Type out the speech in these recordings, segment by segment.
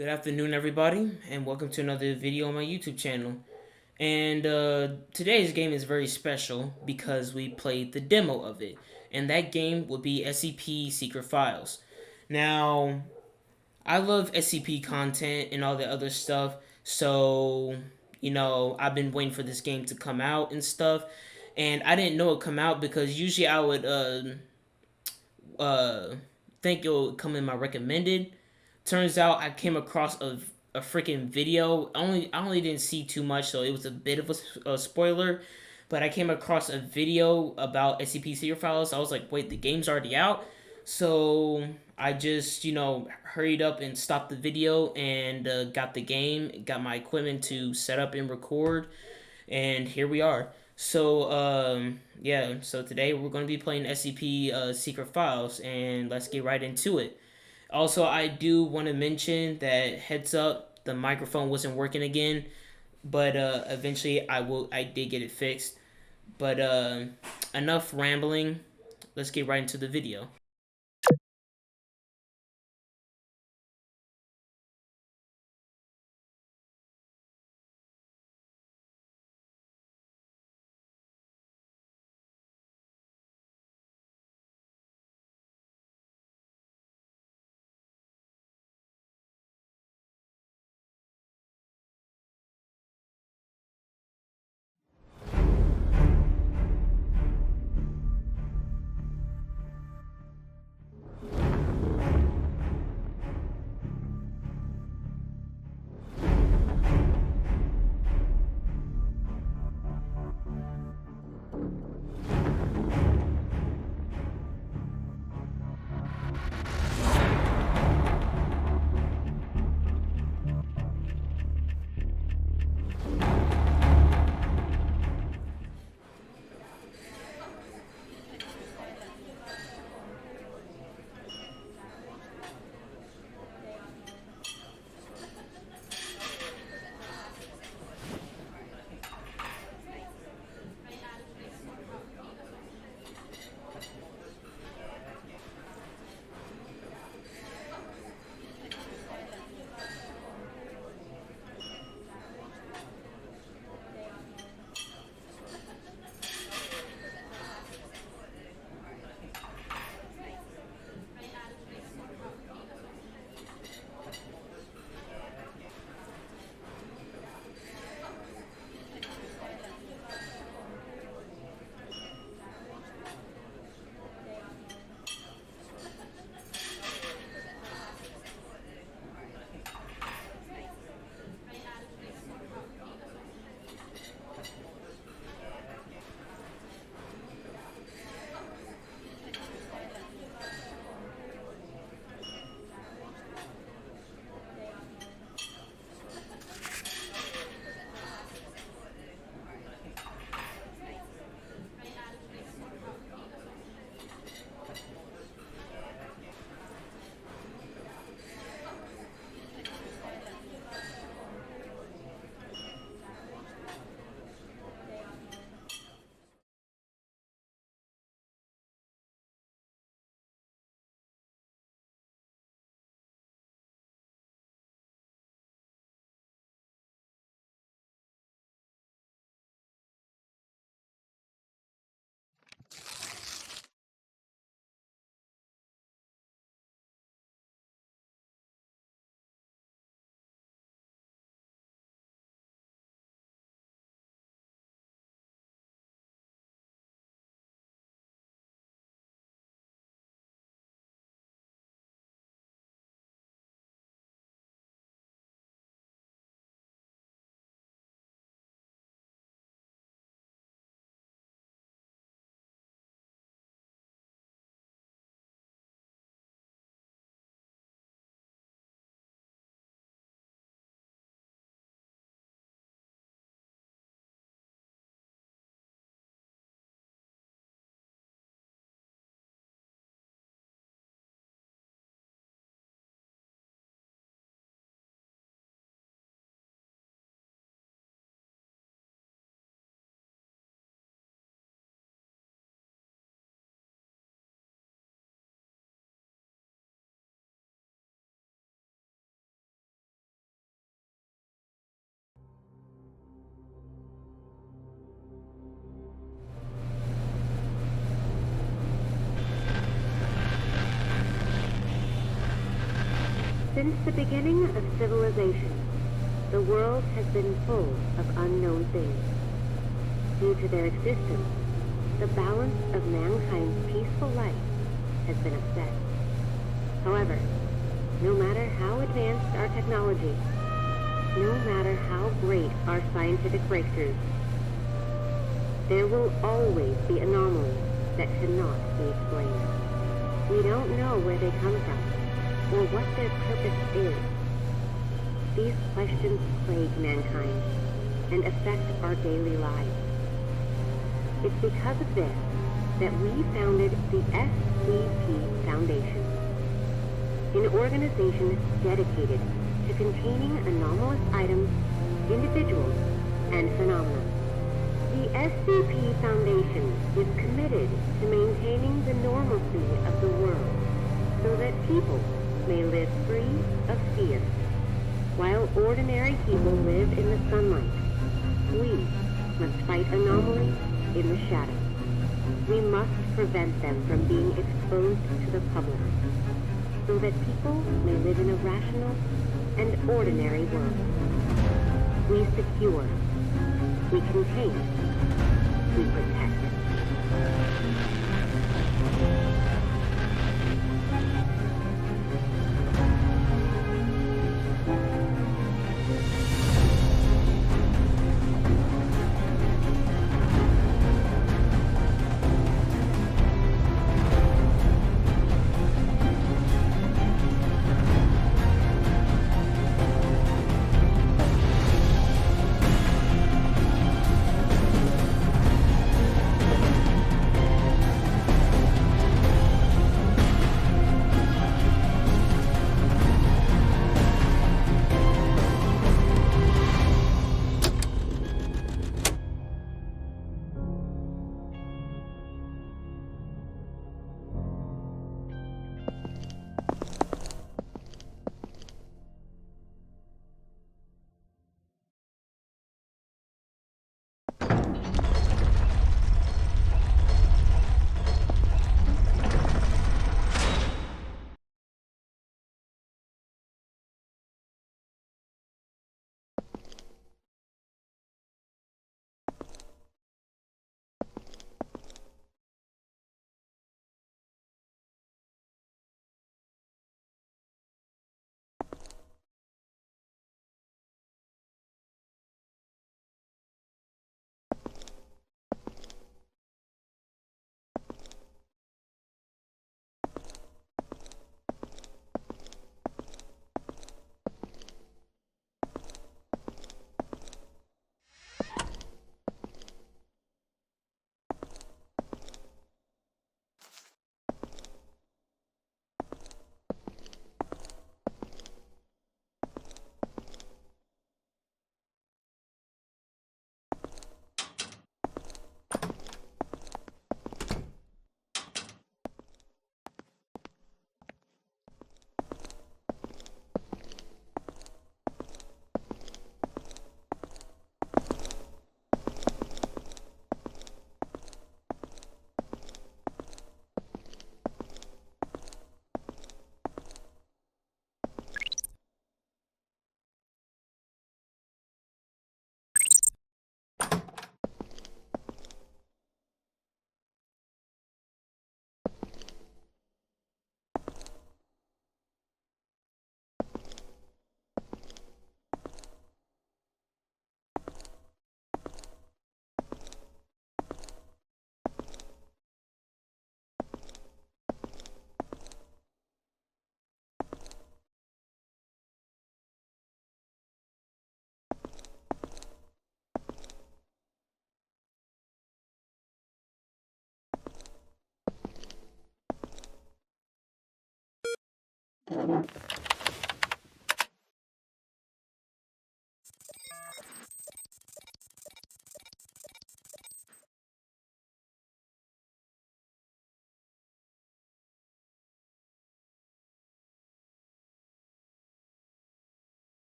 Good afternoon, everybody, and welcome to another video on my YouTube channel. And today's game is very special because we played the demo of it, and that game would be SCP Secret Files. Now, I love SCP content and all the other stuff, so I've been waiting for this game to come out and stuff, and I didn't know it come out because usually I would uh think it would come in my recommended. Turns out I came across a freaking video. I only didn't see too much, so it was a bit of a spoiler. But I came across a video about SCP Secret Files. I was like, wait, the game's already out. So I just hurried up and stopped the video and got the game, got my equipment to set up and record, and here we are. So yeah, so today we're going to be playing SCP Secret Files, and let's get right into it. Also, I do want to mention that heads up, the microphone wasn't working again, but eventually I did get it fixed. But enough rambling. Let's get right into the video. Since the beginning of civilization, the world has been full of unknown things. Due to their existence, the balance of mankind's peaceful life has been upset. However, no matter how advanced our technology, no matter how great our scientific breakthroughs, there will always be anomalies that cannot be explained. We don't know where they come from, or what their purpose is. These questions plague mankind and affect our daily lives. It's because of this that we founded the SCP Foundation, an organization dedicated to containing anomalous items, individuals, and phenomena. The SCP Foundation is committed to maintaining the normalcy of the world so that people may live free of fear. While ordinary people live in the sunlight, we must fight anomalies in the shadows. We must prevent them from being exposed to the public so that people may live in a rational and ordinary world. We secure, we contain, we protect.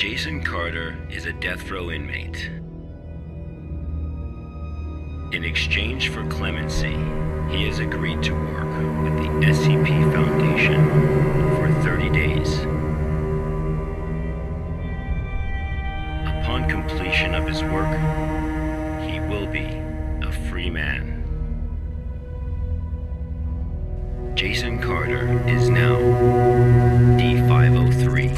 Jason Carter is a death row inmate. In exchange for clemency, he has agreed to work with the SCP Foundation for 30 days. Upon completion of his work, he will be a free man. Jason Carter is now D503.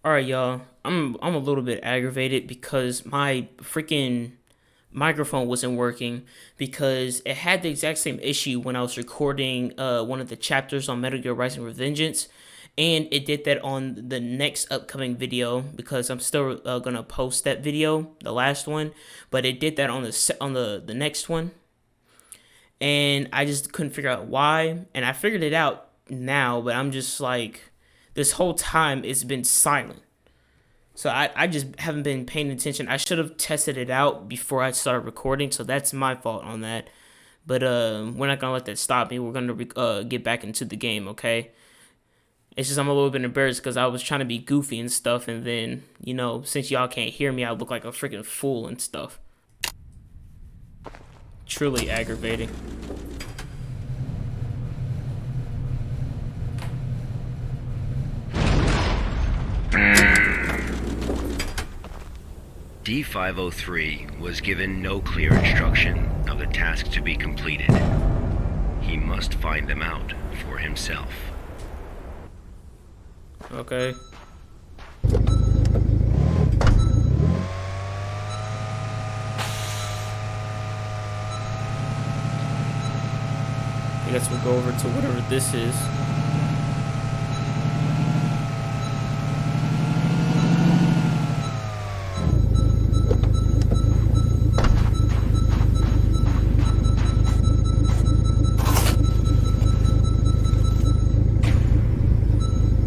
All right, y'all. I'm a little bit aggravated because my freaking microphone wasn't working because it had the exact same issue when I was recording one of the chapters on Metal Gear Rising: Revengeance, and it did that on the next upcoming video because I'm still gonna post that video, the last one, but it did that on the next one, and I just couldn't figure out why, and I figured it out now, but I'm just like, this whole time it's been silent. So I just haven't been paying attention. I should have tested it out before I started recording, so that's my fault on that. But we're not gonna let that stop me. We're gonna get back into the game, okay? It's just I'm a little bit embarrassed because I was trying to be goofy and stuff, and then, you know, since y'all can't hear me, I look like a freaking fool and stuff. Truly aggravating. D503 was given no clear instruction of the task to be completed. He must find them out for himself. Okay. I guess we'll go over to whatever this is.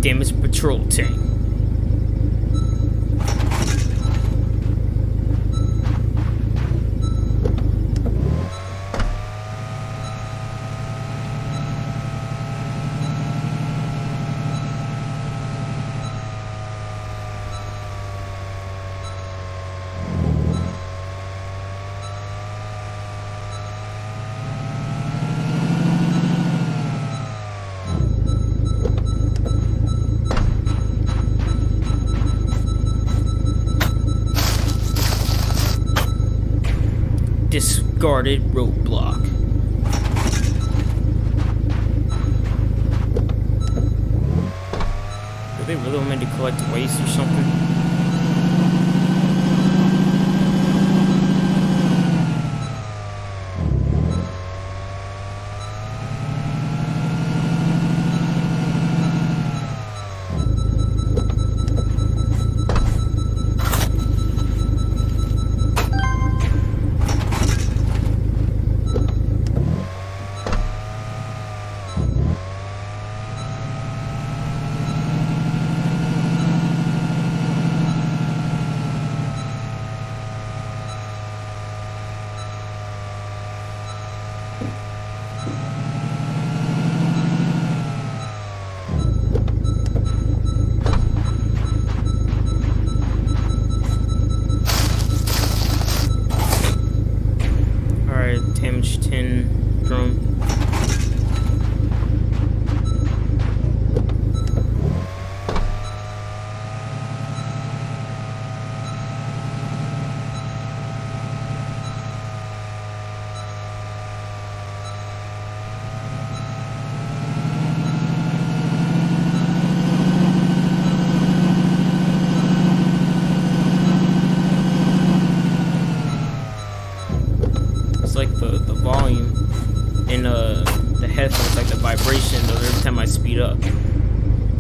Damaged patrol tank. Discarded roadblock. Do they really want me to collect waste or something?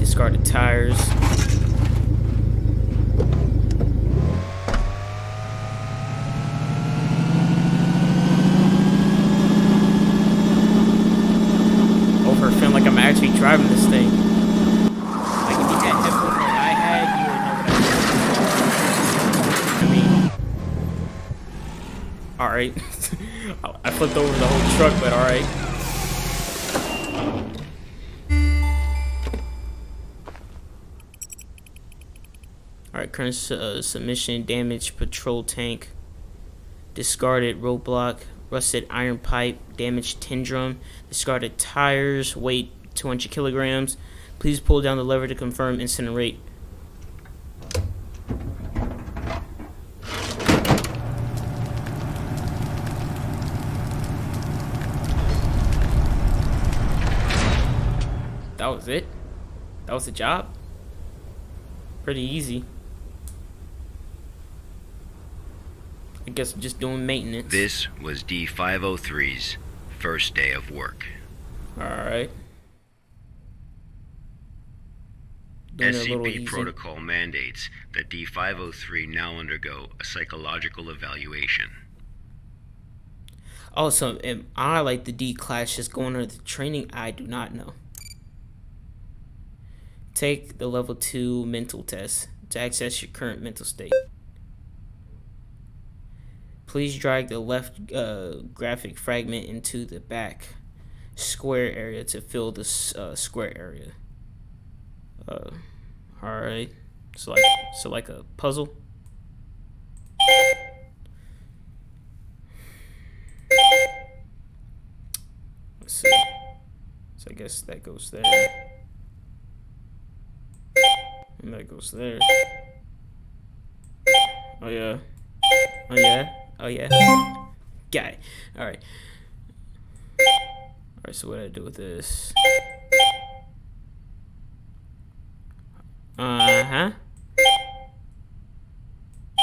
Discarded tires. Over feeling like I'm actually driving this thing. Like if you had headphones like I had, you would know what I mean. Alright. I flipped over the whole truck, but alright. Alright, current submission, damaged patrol tank, discarded roadblock, rusted iron pipe, damaged tin drum, discarded tires, weight 200 kilograms. Please pull down the lever to confirm incinerate. That was it? That was the job? Pretty easy. I guess I'm just doing maintenance. This was D503's first day of work. Alright. SCP protocol mandates that D503 now undergo a psychological evaluation. Oh, so am I like the D class just going under the training? I do not know. Take the level 2 mental test to access your current mental state. Please drag the left graphic fragment into the back square area to fill the square area. All right. So like a puzzle. Let's see. So I guess that goes there. And that goes there. Oh yeah. Oh yeah. Oh yeah. Got it. Alright. Alright, so what do I do with this? Uh-huh.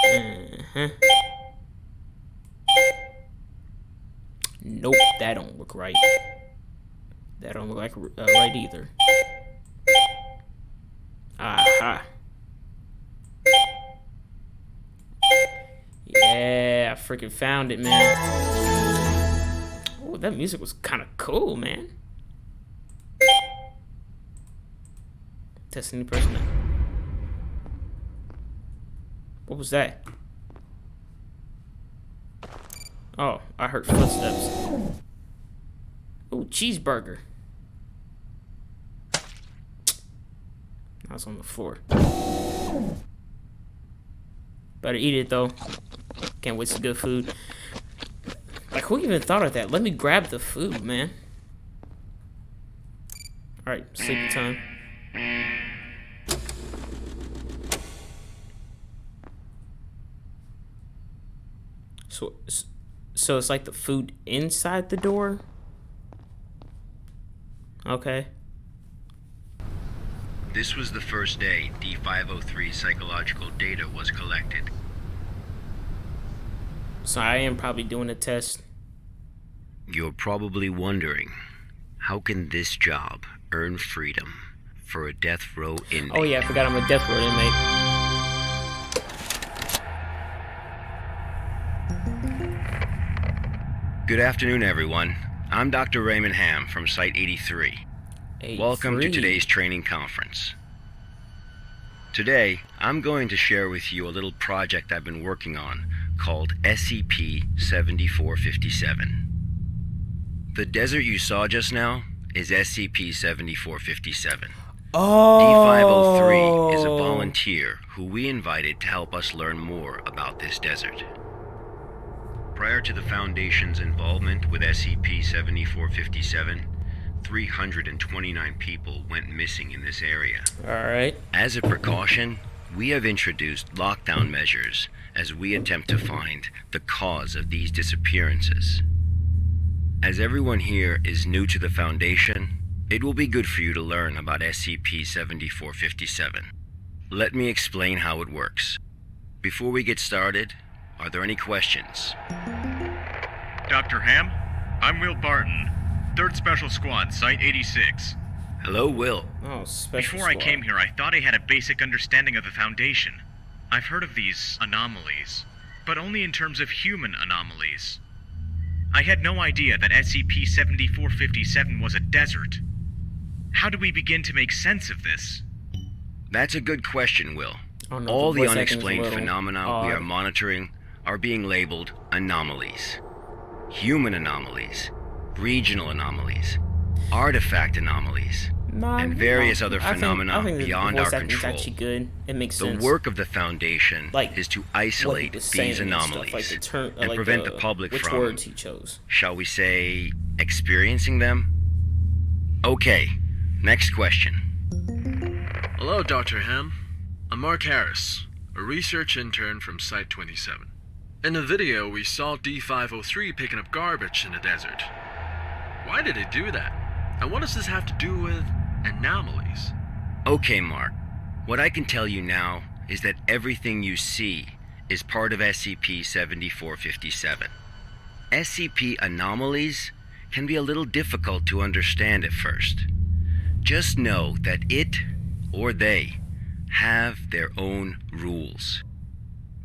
Uh-huh. Nope, that don't look right. That don't look like right either. Aha. Yeah, I freaking found it, man. Oh, that music was kind of cool, man. Testing the person. What was that? Oh, I heard footsteps. Oh, cheeseburger. I was on the floor. Better eat it though. Can't waste some good food. Like, who even thought of that? Let me grab the food, man. Alright, sleepy time. So it's like the food inside the door? Okay. This was the first day D503 psychological data was collected. So I am probably doing a test. You're probably wondering, how can this job earn freedom for a death row inmate? Oh yeah, I forgot I'm a death row inmate. Good afternoon, everyone. I'm Dr. Raymond Ham from Site 83. Welcome to today's training conference. Today, I'm going to share with you a little project I've been working on called SCP-7457. The desert you saw just now is SCP-7457. Oh. D503 is a volunteer who we invited to help us learn more about this desert. Prior to the Foundation's involvement with SCP-7457, 329 people went missing in this area. Alright. As a precaution, we have introduced lockdown measures as we attempt to find the cause of these disappearances. As everyone here is new to the Foundation, it will be good for you to learn about SCP-7457. Let me explain how it works. Before we get started, are there any questions? Dr. Ham, I'm Will Barton, 3rd Special Squad, Site 86. Hello, Will. Oh, special Before I squad. came here, I thought I had a basic understanding of the Foundation. I've heard of these anomalies, but only in terms of human anomalies. I had no idea that SCP-7457 was a desert. How do we begin to make sense of this? That's a good question, Will. Oh, no, All the voice acting's unexplained a little phenomena we odd. are monitoring are being labeled anomalies. Human anomalies, regional anomalies, artifact anomalies, and various other phenomena I think beyond the our voice acting's control. actually good. It makes The sense. work of the Foundation Like, is to what he isolate was these saying and stuff, anomalies like the turn, and like prevent the public which from, words he chose. shall we say, experiencing them? Okay, next question. Hello, Dr. Ham. I'm Mark Harris, a research intern from Site 27. In the video, we saw D503 picking up garbage in the desert. Why did he do that? And what does this have to do with anomalies? Okay, Mark. What I can tell you now is that everything you see is part of SCP-7457. SCP anomalies can be a little difficult to understand at first. Just know that it, or they, have their own rules.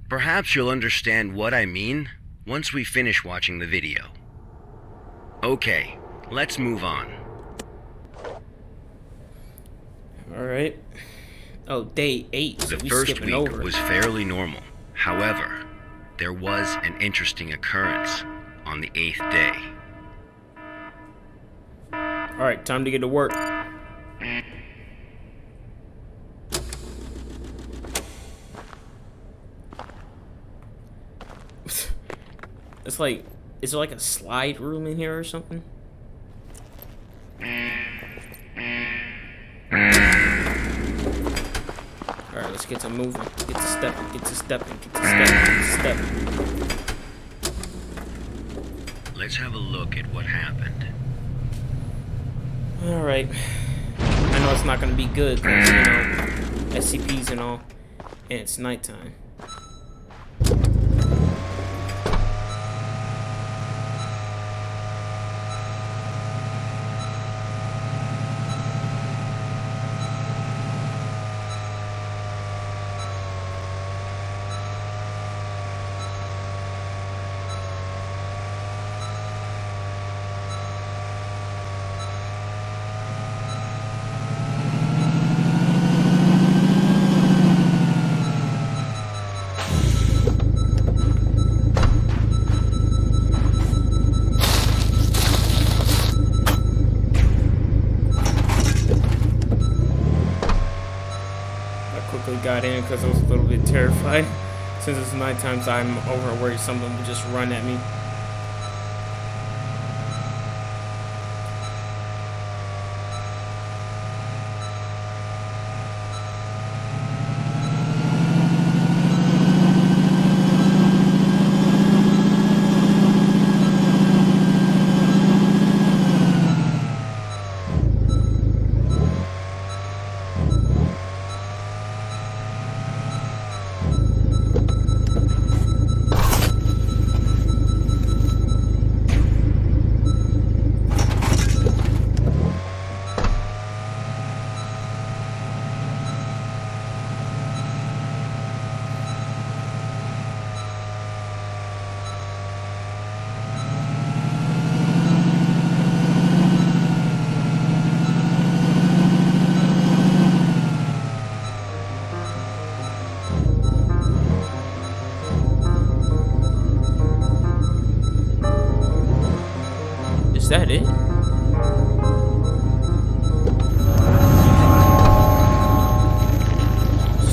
Perhaps you'll understand what I mean once we finish watching the video. Okay, let's move on. Alright. Oh, day 8, so The we first skipping week over. was fairly normal. However, there was an interesting occurrence on the 8th day. Alright, time to get to work. It's like, is there like a slide room in here or something? Alright, let's get to moving. Get to stepping, get to stepping, get to stepping, get to stepping. Let's have a look at what happened. Alright. I know it's not gonna be good because, you know, SCPs and all. And it's nighttime. Got in because I was a little bit terrified. Since it's nighttime, so I'm over worried someone would just run at me. Is that it?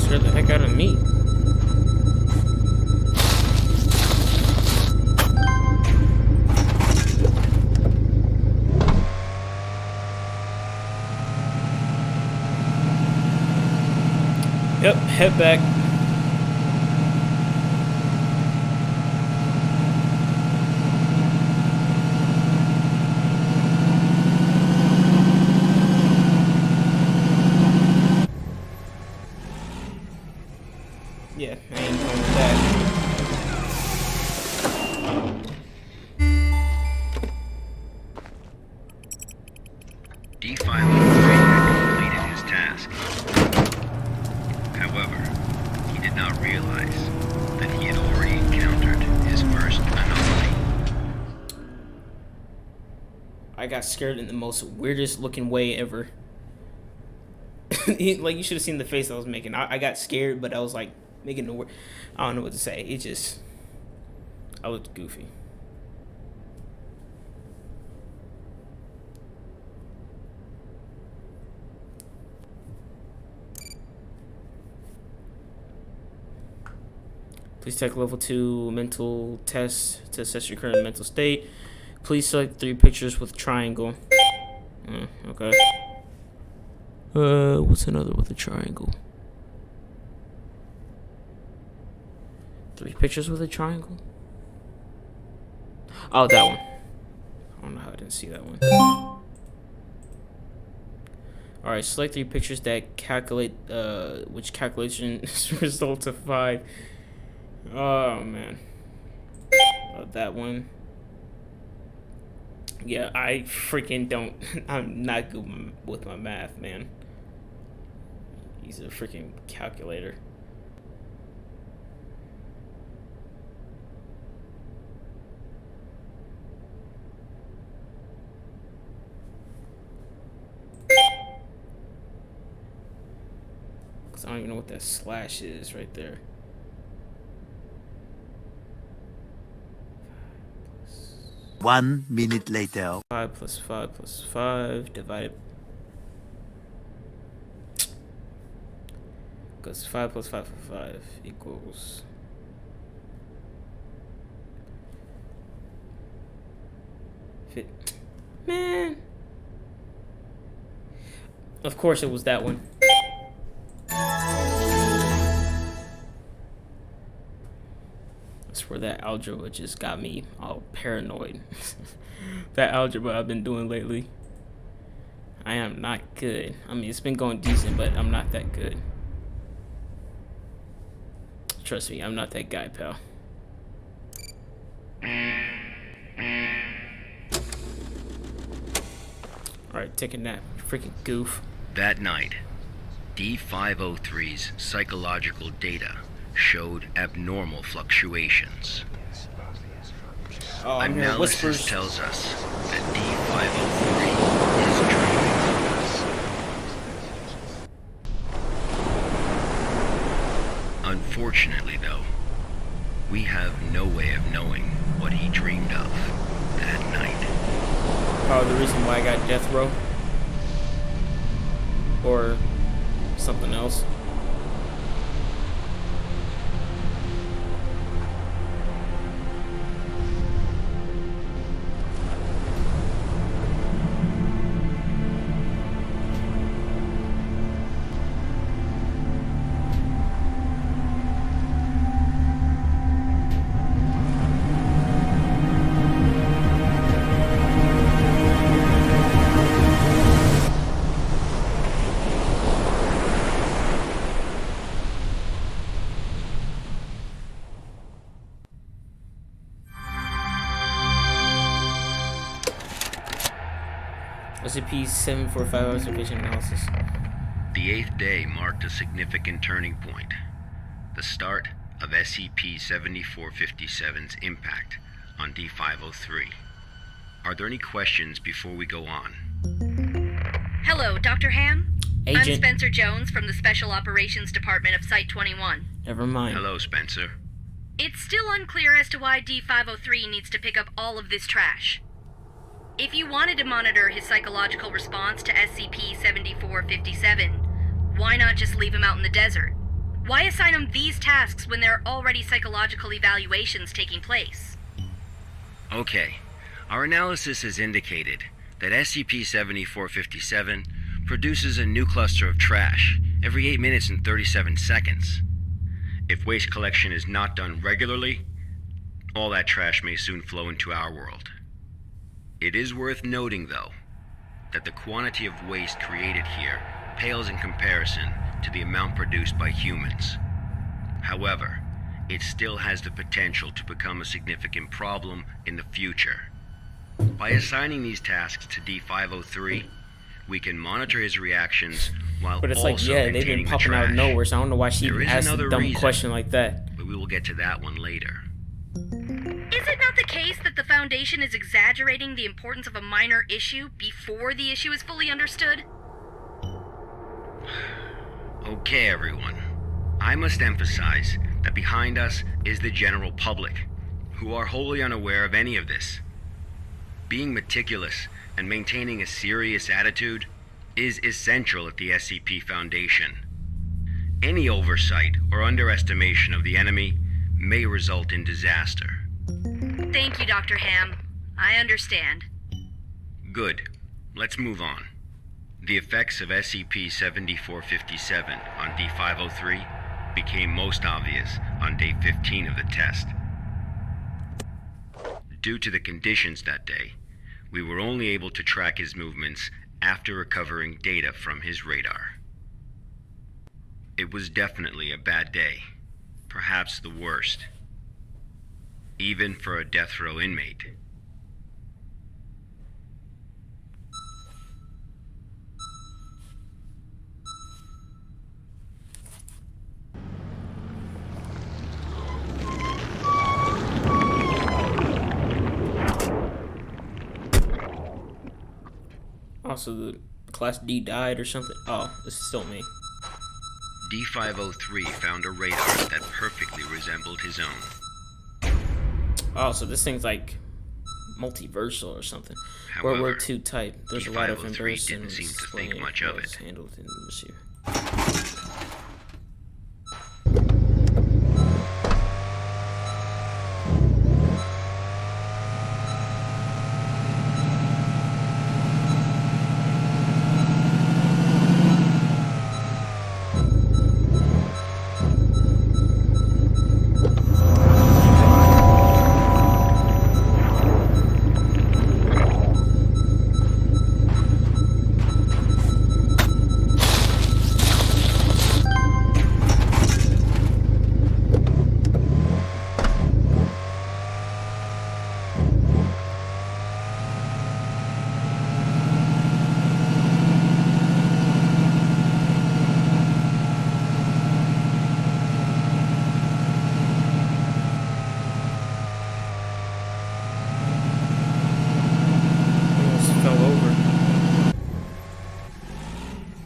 Scared the heck out of me. Yep, head back. Yeah, I ain't going with that. D503 got scared in the most weirdest looking way ever. Like, you should have seen the face I was making. I got scared, but I was like making the word. I don't know what to say. It just, I looked goofy. Please take level 2 mental test to assess your current mental state. Please select 3 pictures with triangle. Okay. What's another with a triangle? 3 pictures with a triangle? Oh, that one. I don't know how I didn't see that one. Alright, select 3 pictures that calculate, which calculation result to 5. Oh, man. That one. Yeah, I freaking don't. I'm not good with my math, man. He's a freaking calculator. Because I don't even know what that slash is right there. One minute later. 5 plus 5 plus 5 divided. Because 5 plus 5 plus 5 equals. Man. Of course it was that one. That's where that algebra just got me all paranoid. That algebra I've been doing lately. I am not good. I mean, it's been going decent, but I'm not that good. Trust me, I'm not that guy, pal. Alright, take a nap. Freaking goof. That night, D503's psychological data showed abnormal fluctuations. Oh, I'm hearing Analysis whispers. tells us that D503 is dreaming. Unfortunately, though, we have no way of knowing what he dreamed of that night. Probably the reason why I got death row. Or something else. SCP-745 observation analysis. The 8th day marked a significant turning point. The start of SCP-7457's impact on D503. Are there any questions before we go on? Hello, Dr. Ham? Agent. I'm Spencer Jones from the Special Operations Department of Site-21. Never mind. Hello, Spencer. It's still unclear as to why D503 needs to pick up all of this trash. If you wanted to monitor his psychological response to SCP-7457, why not just leave him out in the desert? Why assign him these tasks when there are already psychological evaluations taking place? Okay. Our analysis has indicated that SCP-7457 produces a new cluster of trash every 8 minutes and 37 seconds. If waste collection is not done regularly, all that trash may soon flow into our world. It is worth noting, though, that the quantity of waste created here pales in comparison to the amount produced by humans. However, it still has the potential to become a significant problem in the future. By assigning these tasks to D503, we can monitor his reactions while But it's also like, yeah, they've containing been the popping out of trash. nowhere, so I don't know why she There even is asked a another dumb reason. question like that. But we will get to that one later. Is it not the case that the Foundation is exaggerating the importance of a minor issue before the issue is fully understood? Okay, everyone. I must emphasize that behind us is the general public, who are wholly unaware of any of this. Being meticulous and maintaining a serious attitude is essential at the SCP Foundation. Any oversight or underestimation of the enemy may result in disaster. Thank you, Dr. Ham. I understand. Good. Let's move on. The effects of SCP-7457 on D503 became most obvious on day 15 of the test. Due to the conditions that day, we were only able to track his movements after recovering data from his radar. It was definitely a bad day, perhaps the worst, even for a death row inmate. Also, the Class D died or something. Oh, this is still me. D503 found a radar that perfectly resembled his own. Oh, so this thing's like multiversal or something. World War II type. There's a lot of D503 embarrassing didn't seem to think much of it. Handled in the receiver.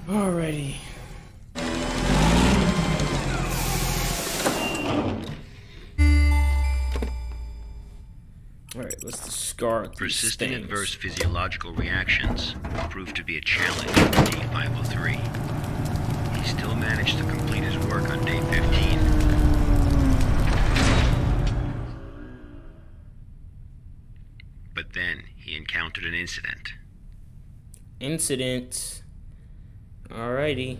Alrighty. Alright, let's discard these Persistent things. adverse physiological reactions proved to be a challenge for D503. He still managed to complete his work on day 15. But then he encountered an incident. Incident. Alrighty.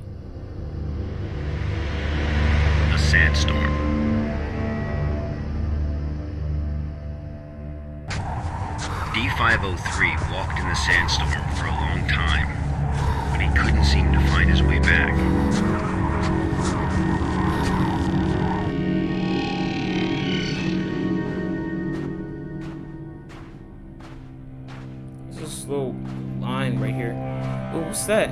A sandstorm. D503 walked in the sandstorm for a long time, but he couldn't seem to find his way back. There's this little line right here. Oh, what's that?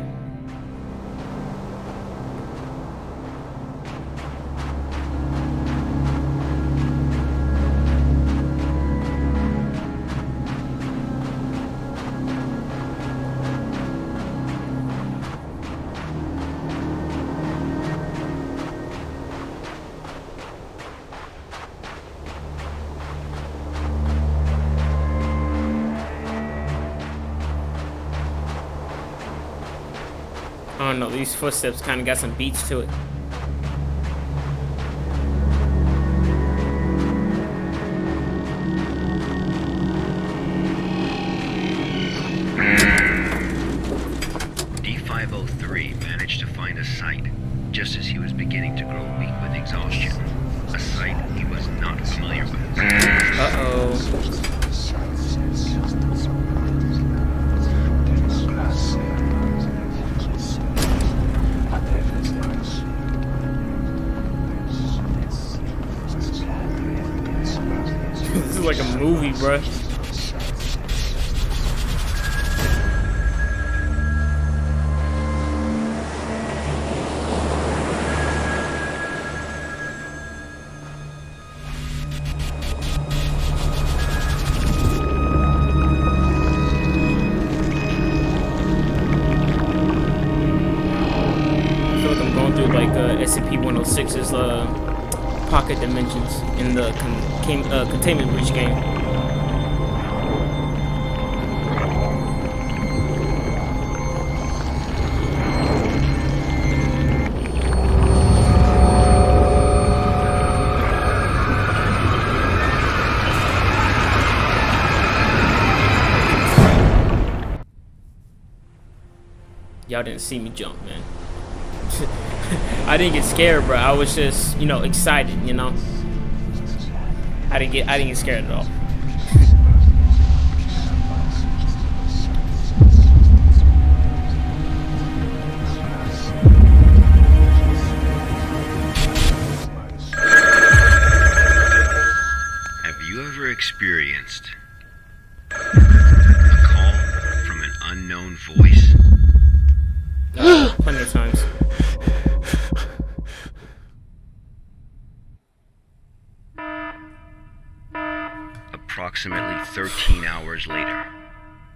I don't know, these footsteps kind of got some beats to it. D503 managed to find a site just as he was beginning to grow weak with exhaustion. A site he was not familiar with. Uh-oh. This is like a movie, bruh. going through like SCP-106's pocket dimensions in the containment breach game. Y'all didn't see me jump, man. I didn't get scared, bro. I was just, you know, excited, you know. I didn't get scared at all. Have you ever experienced a call from an unknown voice? Plenty of times. Approximately 13 hours later,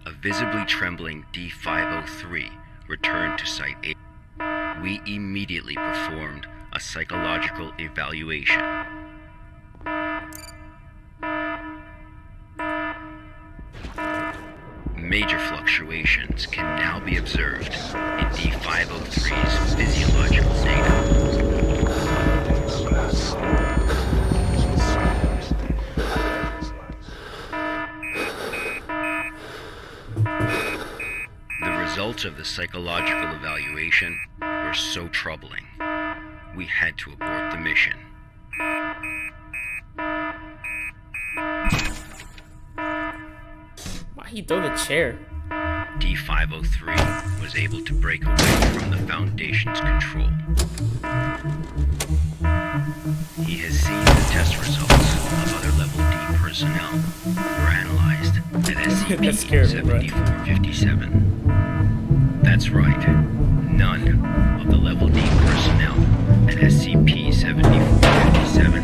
a visibly trembling D-503 returned to Site 8. We immediately performed a psychological evaluation. Major fluctuations can now be observed in D-503's physiological data. The results of the psychological evaluation were so troubling, we had to abort the mission. Why he throw the chair? D-503 was able to break away from the Foundation's control. He has seen the test results of other Level D personnel who were analyzed at SCP-7457. That's right. None of the Level D personnel at SCP-7457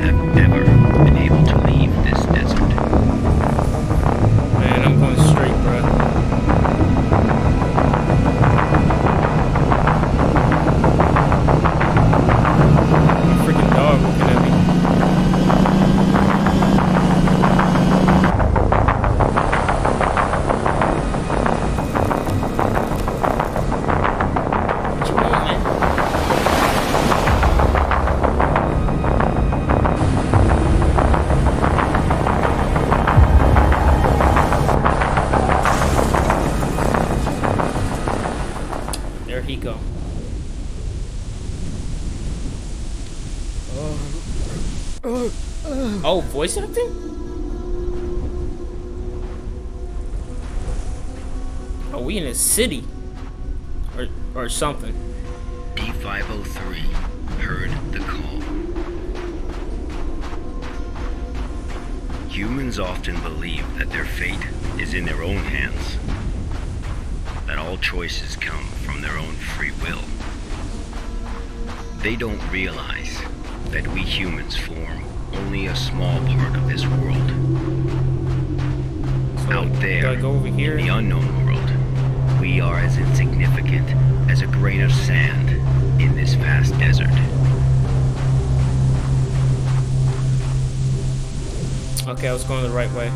have ever been able to leave this desert. Man, I'm going straight, bro. Freaking dog looking at me. What you want, man? There he go. Oh, voice acting? Oh, we in a city. Or something. D-503 heard the call. Humans often believe that their fate is in their own hands, that all choices come from their own free will. They don't realize that we humans form only a small part of this world. So, Out do there, I go over here? in the unknown world, we are as insignificant as a grain of sand in this vast desert. Okay, I was going the right way.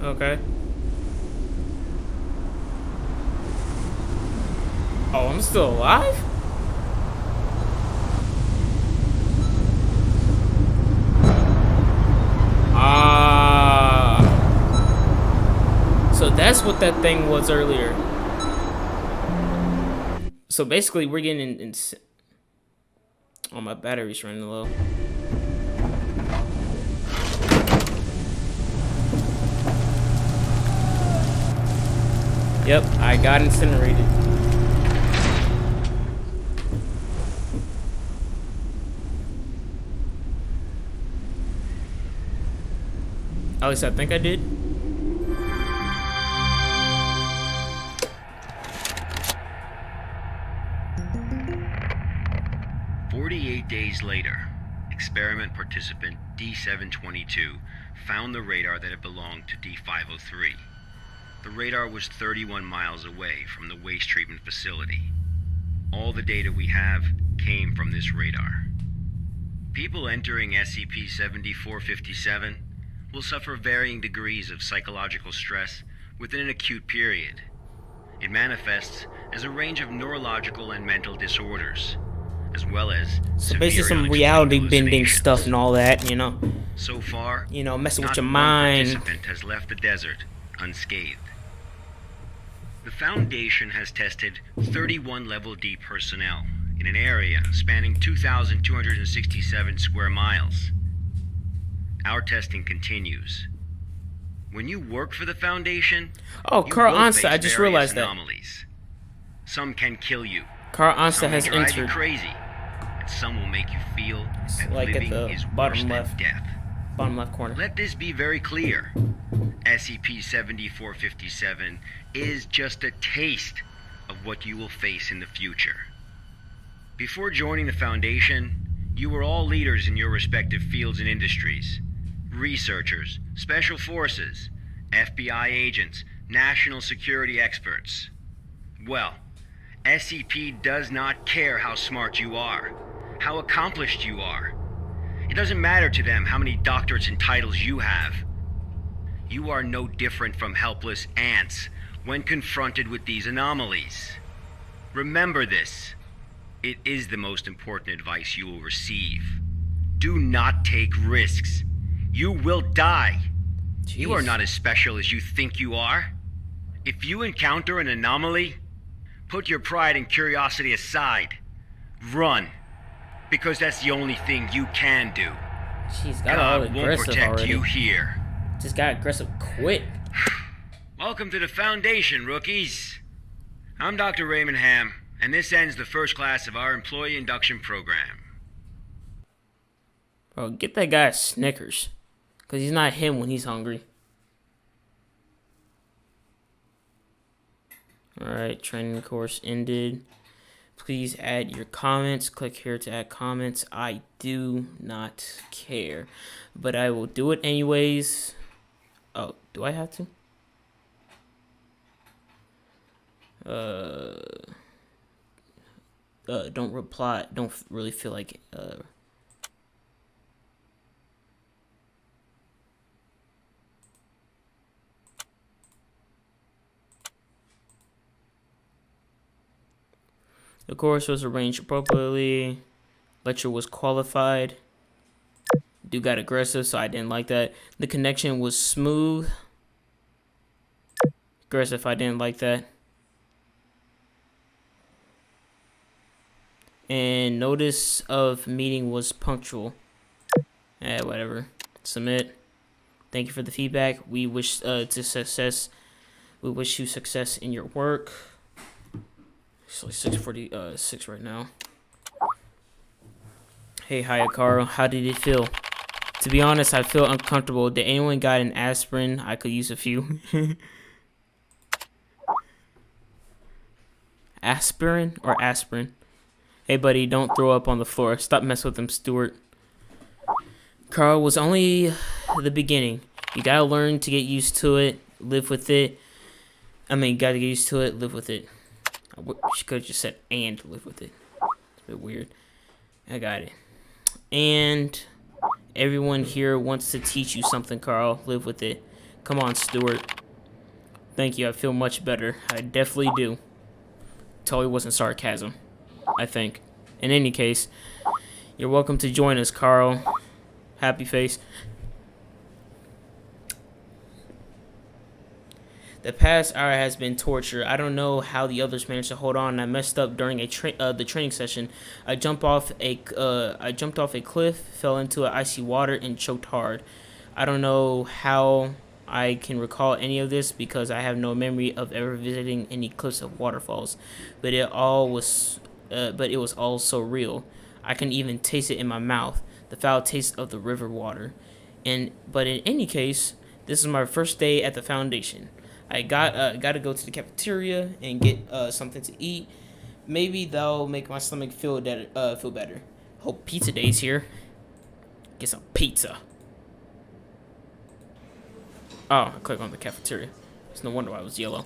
Okay. Oh, I'm still alive? that's what that thing was earlier. So basically, we're getting in oh, my battery's running low. Yep, I got incinerated. At least I think I did. 48 days later, experiment participant D722 found the radar that had belonged to D503. The radar was 31 miles away from the waste treatment facility. All the data we have came from this radar. People entering SCP-7457 will suffer varying degrees of psychological stress within an acute period. It manifests as a range of neurological and mental disorders, as well as so basically some reality bending stuff and all that, you know. So far, you know, messing with not your one mind. participant has left the desert unscathed. The Foundation has tested 31 Level D personnel in an area spanning 2,267 square miles. Our testing continues. When you work for the Foundation, oh, you Carl will Onsta, face I just various realized that. anomalies. Some can kill you. Carl Onsta Some has will drive you entered. crazy. And some will make you feel that Like at living the is worse bottom than left. death. Bottom left corner. Let this be very clear. SCP-7457 is just a taste of what you will face in the future. Before joining the Foundation, you were all leaders in your respective fields and industries. Researchers, special forces, FBI agents, national security experts. Well, SCP does not care how smart you are, how accomplished you are. It doesn't matter to them how many doctorates and titles you have. You are no different from helpless ants when confronted with these anomalies. Remember this. It is the most important advice you will receive. Do not take risks. You will die. Jeez. You are not as special as you think you are. If you encounter an anomaly, put your pride and curiosity aside. Run. Because that's the only thing you can do. Jeez, got all God won't aggressive protect already. you here. Just got aggressive quick. Welcome to the Foundation, rookies. I'm Dr. Raymond Ham, and this ends the first class of our employee induction program. Bro, get that guy a Snickers. Because he's not him when he's hungry. Alright, training course ended. Please add your comments. Click here to add comments. I do not care. But I will do it anyways. Oh, do I have to? Don't reply. Don't really feel like The course was arranged appropriately. Lecture was qualified. Dude got aggressive, so I didn't like that. The connection was smooth. Aggressive, I didn't like that. And notice of meeting was punctual. Whatever. Submit. Thank you for the feedback. We wish We wish you success in your work. It's like 6:46 right now. Hey, hiya, Carl. How did it feel? To be honest, I feel uncomfortable. Did anyone got an aspirin? I could use a few. Aspirin or aspirin? Hey, buddy, don't throw up on the floor. Stop messing with him, Stuart. Carl was only the beginning. You gotta learn to get used to it, live with it. I mean, gotta get used to it, live with it. She could have just said and live with it. It's a bit weird. I got it. And everyone here wants to teach you something, Carl. Live with it. Come on, Stuart. Thank you. I feel much better. I definitely do. Totally wasn't sarcasm, I think. In any case, you're welcome to join us, Carl. Happy face. The past hour has been torture. I don't know how the others managed to hold on. I messed up during the training session. I jumped off a cliff, fell into icy water, and choked hard. I don't know how I can recall any of this because I have no memory of ever visiting any cliffs of waterfalls. But it was all so real. I can even taste it in my mouth, the foul taste of the river water. But in any case, this is my first day at the Foundation. I got to go to the cafeteria and get something to eat. Maybe that'll make my stomach feel better. Hope pizza day's here. Get some pizza. Oh, I clicked on the cafeteria. It's no wonder why it was yellow.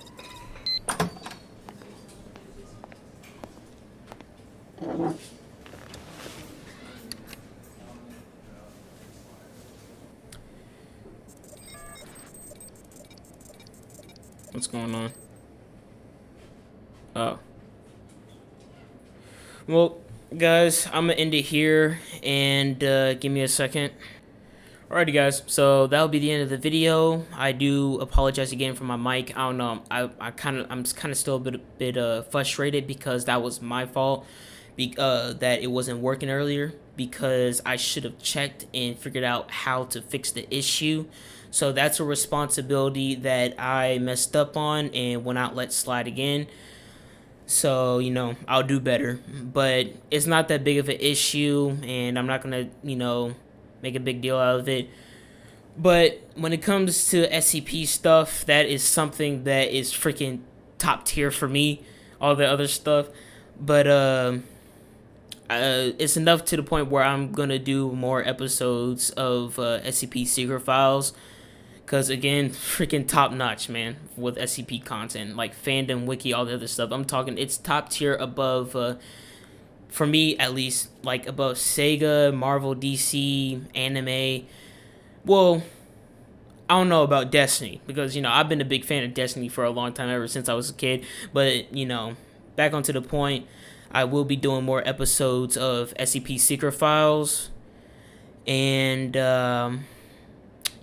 What's going on? Oh. Well, guys, I'm gonna end it here, and give me a second. Alrighty, guys, so that'll be the end of the video. I do apologize again for my mic. I don't know, I'm kind of still a bit frustrated because that was my fault. That it wasn't working earlier, because I should have checked and figured out how to fix the issue. So that's a responsibility that I messed up on and will not let slide again. So, I'll do better. But it's not that big of an issue, and I'm not going to, make a big deal out of it. But when it comes to SCP stuff, that is something that is freaking top tier for me. All the other stuff. But, it's enough to the point where I'm going to do more episodes of SCP Secret Files. Because, again, freaking top-notch, man, with SCP content. Like, fandom, wiki, all the other stuff. I'm talking, it's top tier above, for me, at least, like, above Sega, Marvel, DC, anime. Well, I don't know about Destiny. Because, I've been a big fan of Destiny for a long time, ever since I was a kid. But, back onto the point, I will be doing more episodes of SCP Secret Files. And,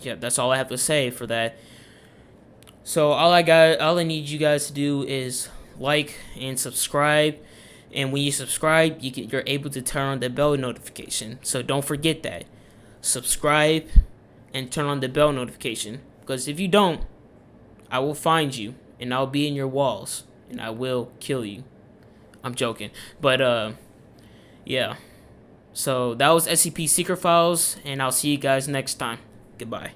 yeah, that's all I have to say for that. So all I need you guys to do is like and subscribe. And when you subscribe, you're able to turn on the bell notification. So don't forget that. Subscribe and turn on the bell notification. Because if you don't, I will find you and I'll be in your walls and I will kill you. I'm joking. But yeah. So that was SCP Secret Files, and I'll see you guys next time. Goodbye.